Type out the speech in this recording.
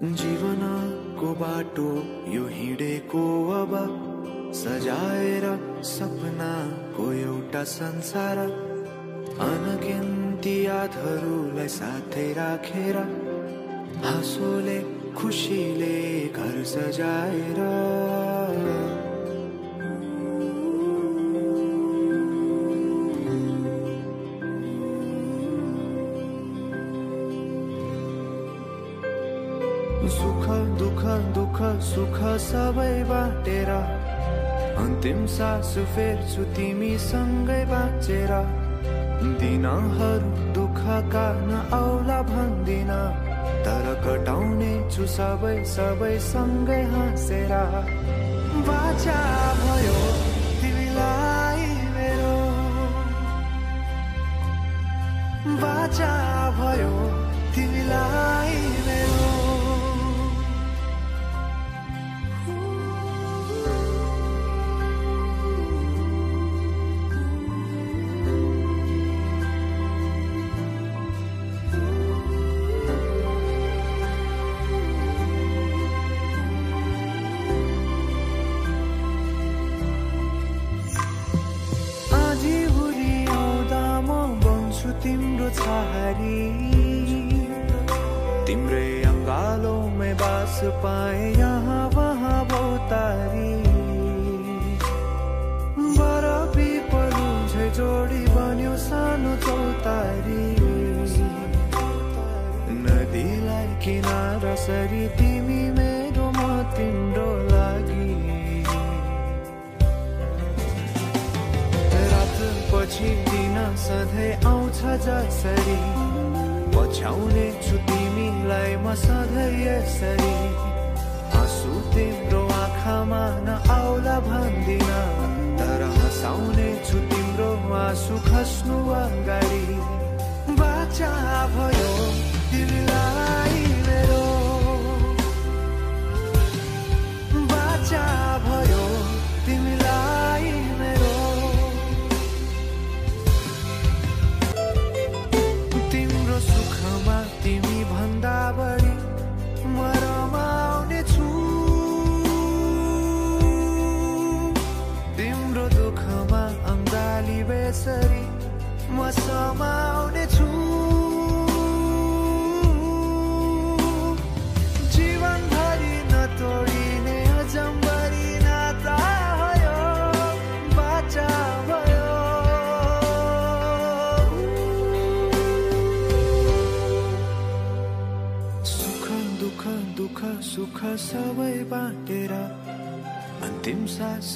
जीवनको बाटो यो हिँडेको अब सजाएर सपनाको एउटा संसार अनगिन्ती यादहरूलाई साथै राखेर हाँसोले खुसीले घर सजाएर सुख दुख दुख सुख सबै बाटेर अन्तिम सास फेर्छु तिमीसँगै बाँचेर दिनहरू दुःखका नआउला भन्दिन तर कटाउने छु सबै सबै सँगै हाँसेर बाचा भयो तिमीलाई मेरो बाचा भयो तिमीलाई मेरो तिम्रो छहारी तिम्रै अंगालों बास पाए यहाँ वहाँ बहुतारी बरफी पलु झै जोडी बन्यो सानो चौतारी नदीलाई किनारा सरी तिमी मेरो म तिम्रो लागि रात पछि दिन सधैँ आउँछ जसरी पछ्याउने छु तिमीलाई म सधैँ यसरी आँसु तिम्रो आँखामा नआउला भन्दिन तर हँसाउने छु तिम्रो आँसु खस्नु अगाडि बाचा भयो तिमीलाई मेरो बाचा भयो तिमीलाई मेरो सुखमा तिमी भन्दा बढी म रमाउने छु तिम्रो दुःखमा अंगाली बेसरी म समाउने छु जीवनभरि नतोडिने अजम्बरी नाता भयो बाचा भयो दुख सुख सबै बाटेर अन्तिम सास